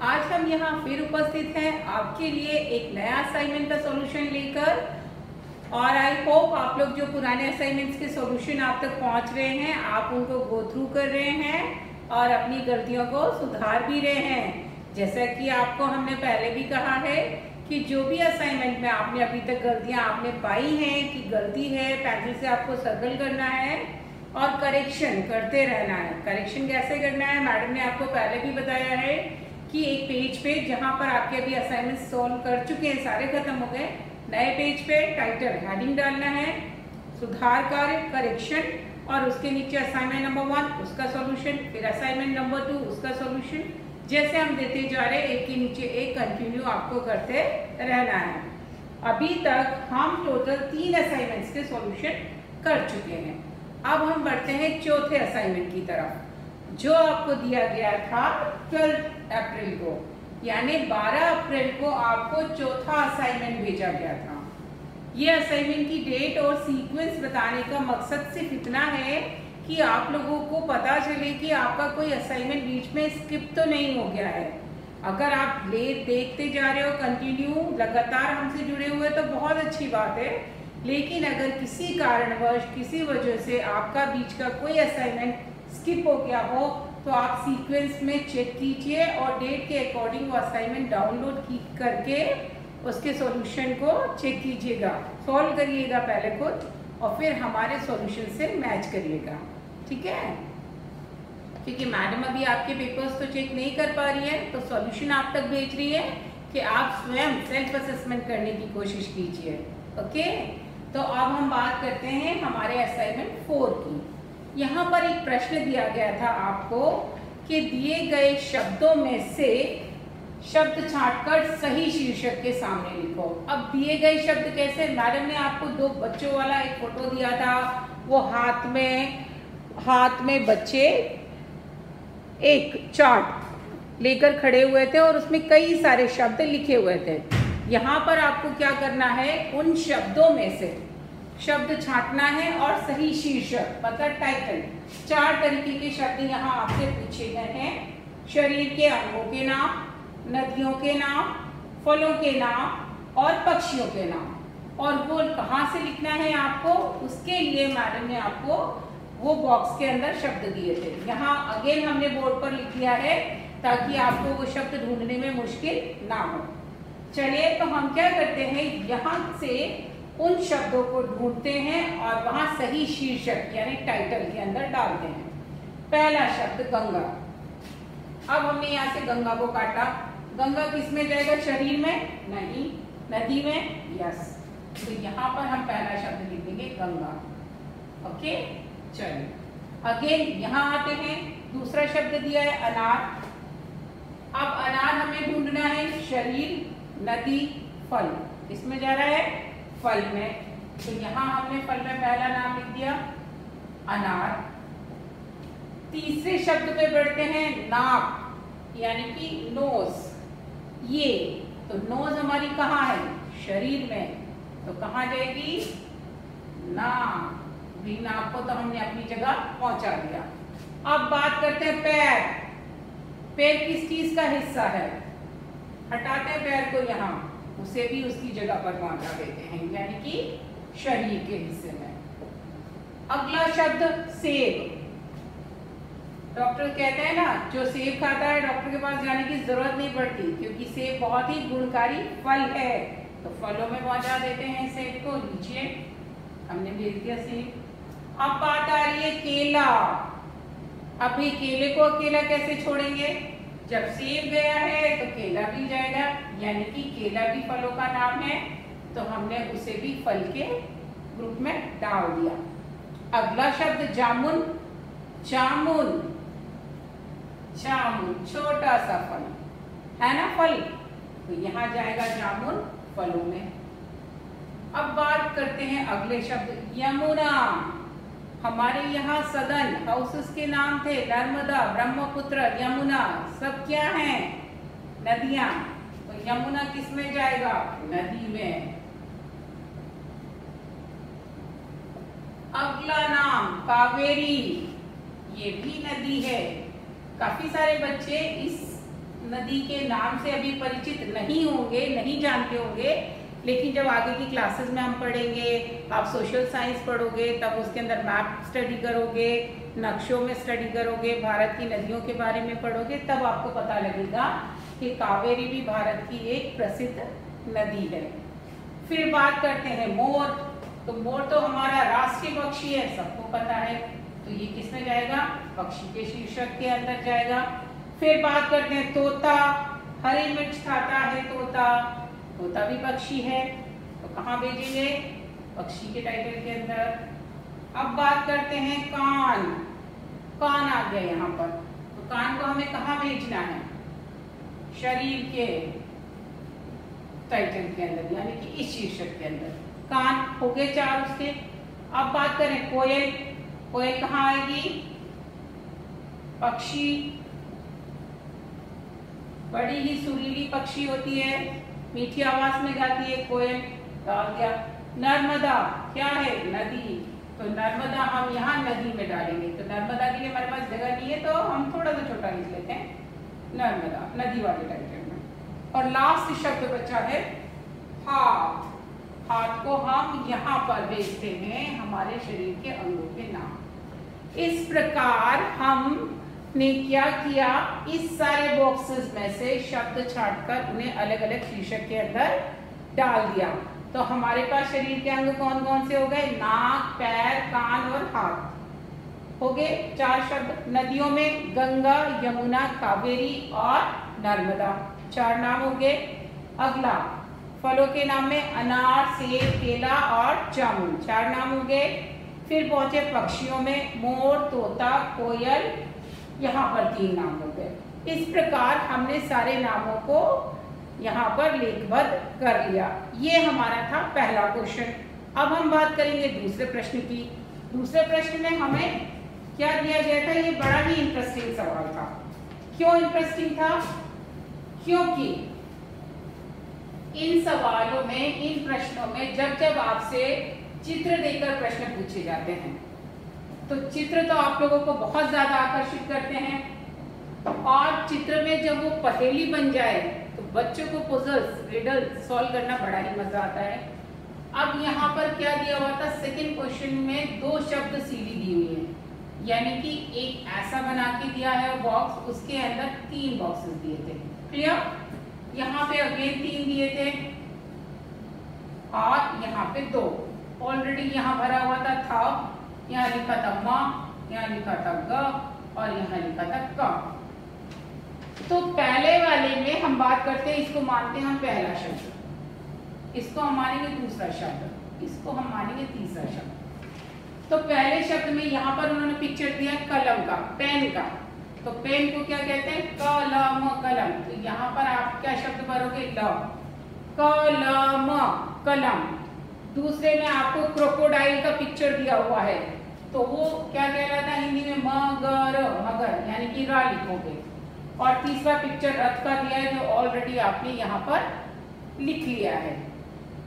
आज हम यहाँ फिर उपस्थित हैं आपके लिए एक नया असाइनमेंट का सॉल्यूशन लेकर। और आई होप आप लोग जो पुराने असाइनमेंट्स के सॉल्यूशन आप तक पहुँच रहे हैं, आप उनको गो थ्रू कर रहे हैं और अपनी गलतियों को सुधार भी रहे हैं। जैसा कि आपको हमने पहले भी कहा है कि जो भी असाइनमेंट में आपने अभी तक गलतियाँ आपने पाई हैं कि गलती है, पेंसिल से आपको सर्कल करना है और करेक्शन करते रहना है। करेक्शन कैसे करना है, मैडम ने आपको पहले भी बताया है कि एक पेज पे जहाँ पर आपके अभी असाइनमेंट सॉल्व कर चुके हैं, सारे खत्म हो गए, नए पेज पे टाइटल हेडिंग डालना है, सुधार कार्य करेक्शन, और उसके नीचे असाइनमेंट नंबर 1 उसका सॉल्यूशन, फिर असाइनमेंट नंबर 2 उसका सॉल्यूशन। जैसे हम देते जा रहे हैं, एक के नीचे एक कंटिन्यू आपको करते रहना है। अभी तक हम टोटल 3 असाइनमेंट्स के सॉल्यूशन कर चुके हैं। अब हम बढ़ते हैं चौथे असाइनमेंट की तरफ, जो आपको दिया गया था 12 अप्रैल को, यानी 12 अप्रैल को आपको चौथा असाइनमेंट भेजा गया था। ये असाइनमेंट की डेट और सीक्वेंस बताने का मकसद सिर्फ इतना है कि आप लोगों को पता चले कि आपका कोई असाइनमेंट बीच में स्किप तो नहीं हो गया है। अगर आप देखते जा रहे हो कंटिन्यू लगातार हमसे जुड़े हुए तो बहुत अच्छी बात है, लेकिन अगर किसी कारणवश किसी वजह से आपका बीच का कोई असाइनमेंट स्किप हो गया हो तो आप सीक्वेंस में चेक कीजिए और डेट के अकॉर्डिंग वो असाइनमेंट डाउनलोड करके उसके सॉल्यूशन को चेक कीजिएगा, सॉल्व करिएगा पहले खुद और फिर हमारे सॉल्यूशन से मैच करिएगा, ठीक है। क्योंकि मैडम अभी आपके पेपर्स तो चेक नहीं कर पा रही है, तो सॉल्यूशन आप तक भेज रही है कि आप स्वयं सेल्फ असेसमेंट करने की कोशिश कीजिए। ओके, तो अब हम बात करते हैं हमारे असाइनमेंट 4 की। यहाँ पर एक प्रश्न दिया गया था आपको कि दिए गए शब्दों में से शब्द छांटकर सही शीर्षक के सामने लिखो। अब दिए गए शब्द कैसे, मैडम ने आपको 2 बच्चों वाला एक फोटो दिया था, वो हाथ में बच्चे एक चार्ट लेकर खड़े हुए थे और उसमें कई सारे शब्द लिखे हुए थे। यहाँ पर आपको क्या करना है, उन शब्दों में से शब्द छांटना है और सही शीर्षक मतलब टाइटल। 4 तरीके के शब्द यहाँ आपसे पूछे गए हैं, शरीर के अंगों के नाम, नदियों के नाम, फलों के नाम और पक्षियों के नाम। और वो कहाँ से लिखना है आपको, उसके लिए मैडम ने आपको वो बॉक्स के अंदर शब्द दिए थे। यहाँ अगेन हमने बोर्ड पर लिख दिया है ताकि आपको वो शब्द ढूंढने में मुश्किल ना हो। चलिए, तो हम क्या करते हैं, यहाँ से उन शब्दों को ढूंढते हैं और वहां सही शीर्षक यानी टाइटल के अंदर डालते हैं। पहला शब्द गंगा। अब हमने यहाँ से गंगा को काटा, गंगा किस में जाएगा, शरीर में नहीं, नदी में, यस। तो यहाँ पर हम पहला शब्द लिख देंगे गंगा। ओके, चलिए अगेन यहाँ आते हैं, दूसरा शब्द दिया है अनार। अब अनार हमें ढूंढना है, शरीर, नदी, फल, इसमें जा रहा है फल में, तो यहाँ हमने फल में पहला नाम लिख दिया अनार। तीसरे शब्द पे बढ़ते हैं, नाक यानी कि नोज। ये तो नोज हमारी कहाँ है, शरीर में, तो कहाँ जाएगी, नाक। भी नाक को तो हमने अपनी जगह पहुंचा दिया। अब बात करते हैं पैर। पैर किस चीज का हिस्सा है, हटाते हैं पैर को, यहाँ उसे भी उसकी जगह पर पहुंचा देते हैं, यानी कि शरीर के हिस्से में। अगला शब्द सेब। डॉक्टर कहते हैं ना, जो सेब खाता है डॉक्टर के पास जाने की जरूरत नहीं पड़ती, क्योंकि सेब बहुत ही गुणकारी फल है, तो फलों में पहुंचा देते हैं सेब को। लीजिए, हमने भेज दिया सेब। अब बात आ रही है केला। अभी केले को अकेला कैसे छोड़ेंगे, जब सेब गया है तो केला भी जाएगा, यानी कि केला भी फलों का नाम है, तो हमने उसे भी फल के ग्रुप में डाल दिया। अगला शब्द जामुन। जामुन, जामुन छोटा सा फल है ना, फल, तो यहाँ जाएगा जामुन फलों में। अब बात करते हैं अगले शब्द यमुना। हमारे यहाँ सदन हाउसेस के नाम थे, नर्मदा, ब्रह्मपुत्र, यमुना, सब क्या हैं, नदियां, तो यमुना किस में जाएगा, नदी में। अगला नाम कावेरी, ये भी नदी है। काफी सारे बच्चे इस नदी के नाम से अभी परिचित नहीं होंगे, नहीं जानते होंगे, लेकिन जब आगे की क्लासेस में हम पढ़ेंगे, आप सोशल साइंस पढ़ोगे, तब उसके अंदर मैप स्टडी करोगे, नक्शों में स्टडी करोगे, भारत की नदियों के बारे में पढ़ोगे, तब आपको पता लगेगा कि कावेरी भी भारत की एक प्रसिद्ध नदी है। फिर बात करते हैं मोर। तो मोर तो हमारा राष्ट्रीय पक्षी है, सबको पता है, तो ये किस में जाएगा? पक्षी के शीर्षक के अंदर जाएगा। फिर बात करते हैं तोता। हरी मिर्च खाता है तोता, तोता भी पक्षी है, तो कहाँ भेजेंगे? पक्षी के टाइटल के अंदर। अब बात करते हैं कान। कान आ गया यहाँ पर, तो कान को हमें कहाँ भेजना है? शरीर के टाइटल के अंदर, यानी कि इस शीर्षक के अंदर। कान हो गए 4 उसके। अब बात करें कोयल। कोयल कहाँ आएगी? पक्षी, बड़ी ही सुरीली पक्षी होती है, मीठी आवाज में गाती है कोयल, डाल दिया। नर्मदा क्या है? नदी, तो नर्मदा हम यहाँ नदी में डालेंगे, तो नर्मदा के लिए हमारे पास जगह नहीं है, तो हम थोड़ा सा छोटा लिख लेते हैं, नर्मदा, नदी वाले टाइटल में। और लास्ट शब्द बचा है हाथ। हाथ को हम यहाँ पर भेजते हैं हमारे शरीर के अंगों के नाम। इस प्रकार हमने क्या किया? इस सारे बॉक्सेस में से शब्द छांटकर उन्हें अलग अलग शीर्षक के अंदर डाल दिया। तो हमारे पास शरीर के अंग कौन कौन से हो गए? नाक, पैर, कान और हाथ हो गए 4 शब्द। नदियों में गंगा, यमुना, कावेरी और नर्मदा 4 नाम हो गए। अगला फलों के नाम में अनार, सेब, केला और जामुन 4 नाम हो गए। फिर पहुंचे पक्षियों में मोर, तोता, कोयल, यहाँ पर 3 नाम हो गए। इस प्रकार हमने सारे नामों को यहाँ पर लेखबद्ध कर लिया। ये हमारा था पहला क्वेश्चन। अब हम बात करेंगे दूसरे प्रश्न की। दूसरे प्रश्न में हमें क्या दिया गया था? ये बड़ा ही इंटरेस्टिंग सवाल था। क्यों इंटरेस्टिंग था? क्योंकि इन सवालों में, इन प्रश्नों में जब जब आपसे चित्र देकर प्रश्न पूछे जाते हैं, तो चित्र तो आप लोगों को बहुत ज्यादा आकर्षित करते हैं, और चित्र में जब वो पहेली बन जाए तो बच्चों को पजल्स, रिडल सॉल्व करना बड़ा ही मजा आता है। अब यहाँ पर क्या दिया हुआ था? सेकंड क्वेश्चन में 2 शब्द सीढ़ी दी हुई है, यानी कि एक ऐसा बना के दिया है बॉक्स, उसके अंदर 3 बॉक्सेस दिए थे। क्लियर? यहाँ पे अगेन 3 दिए थे और यहाँ पे 2 ऑलरेडी यहाँ भरा हुआ था। यहाँ लिखा था म, यहाँ लिखा था ग और यहाँ लिखा था क। तो पहले वाले में हम बात करते हैं, इसको मानते हैं हम पहला शब्द, इसको हम मानेंगे दूसरा शब्द, इसको हम मानेंगे तीसरा शब्द। तो पहले शब्द में यहाँ पर उन्होंने पिक्चर दिया कलम का, पेन का, तो पेन को क्या कहते हैं? कलम, कलम। तो यहाँ पर आप क्या शब्द भरोगे? ल, कलम, कलम। दूसरे में आपको क्रोकोडाइल का पिक्चर दिया हुआ है, तो वो क्या कह रहा था हिंदी में? मगर, मगर, यानी कि रा लिखोगे। और तीसरा पिक्चर रथ का दिया है, जो ऑलरेडी आपने यहाँ पर लिख लिया है।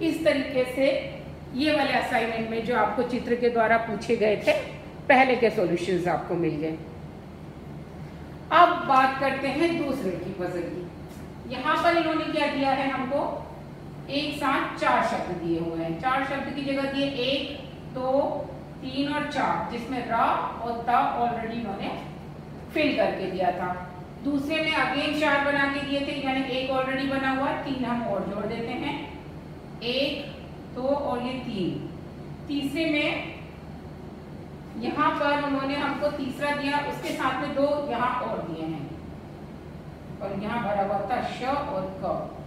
इस तरीके से ये वाले असाइनमेंट में जो आपको चित्र के द्वारा पूछे गए थे, पहले के सॉल्यूशंस आपको मिल गए। अब बात करते हैं दूसरे की पजल की। यहाँ पर इन्होंने क्या दिया है हमको? एक साथ 4 शब्द दिए हुए हैं। 4 शब्द की जगह दिए 1, 2, 3 और 4, जिसमें र और त ऑलरेडी इन्होंने फिल करके दिया था। दूसरे में अगेन 4 बना के दिए थे, यानी 1 ऑलरेडी बना हुआ, 3 हम और जोड़ देते हैं, 1, 2 और ये 3। तीसरे में यहाँ पर उन्होंने हमको तीसरा दिया, उसके साथ में 2 यहाँ और दिए हैं, और यहाँ भरा हुआ था श और क।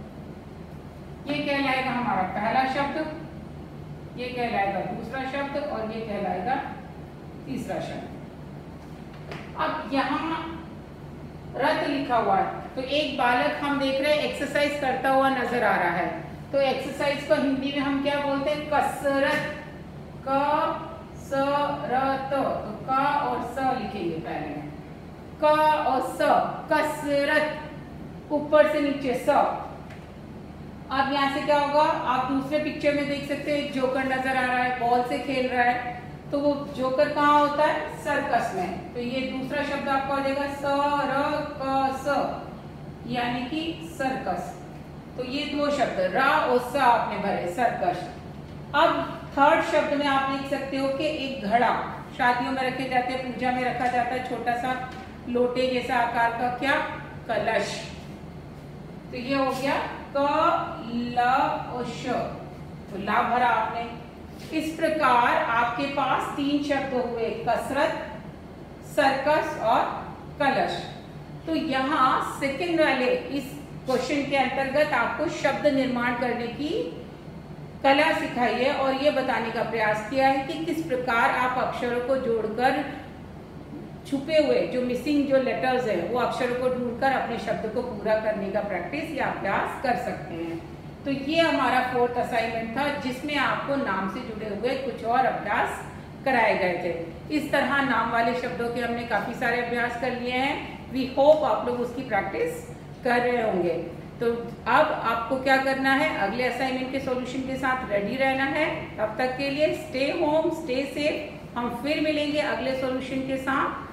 ये कहलाएगा हमारा पहला शब्द, ये कहलाएगा दूसरा शब्द और ये कहलाएगा तीसरा शब्द। अब यहाँ रथ लिखा हुआ है, तो एक बालक हम देख रहे हैं एक्सरसाइज करता हुआ नजर आ रहा है, तो एक्सरसाइज को हिंदी में हम क्या बोलते हैं? कसरत। क स र त, तो क और स लिखेंगे पहले में, क और स, कसरत, ऊपर से नीचे स। अब यहाँ से क्या होगा? आप दूसरे पिक्चर में देख सकते हैं, जोकर नजर आ रहा है, बॉल से खेल रहा है, तो वो जोकर कहाँ होता है? सर्कस में। तो ये दूसरा शब्द आपका हो जाएगा स र क स, यानी कि सर्कस। तो ये दो शब्द रा और सा आपने भरे, सर्कस। अब थर्ड शब्द में आप लिख सकते हो कि एक घड़ा, शादियों में रखे जाते हैं, पूजा में रखा जाता है, छोटा सा लोटे जैसा आकार का, क्या, कलश। तो ये हो गया क ल और श, तो ला भरा आपने। इस प्रकार आपके पास तीन शब्द हुए, कसरत, सर्कस और कलश। तो यहाँ सेकंड वाले इस क्वेश्चन के अंतर्गत आपको शब्द निर्माण करने की कला सिखाई है और ये बताने का प्रयास किया है कि किस प्रकार आप अक्षरों को जोड़कर छुपे हुए जो मिसिंग जो लेटर्स है वो अक्षरों को ढूंढकर अपने शब्द को पूरा करने का प्रैक्टिस या अभ्यास कर सकते हैं। तो ये हमारा फोर्थ असाइनमेंट था जिसमें आपको नाम से जुड़े हुए कुछ और अभ्यास कराए गए थे। इस तरह नाम वाले शब्दों के हमने काफी सारे अभ्यास कर लिए हैं। वी होप आप लोग उसकी प्रैक्टिस कर रहे होंगे। तो अब आपको क्या करना है, अगले असाइनमेंट के सॉल्यूशन के साथ रेडी रहना है। तब तक के लिए स्टे होम, स्टे सेफ। हम फिर मिलेंगे अगले सॉल्यूशन के साथ।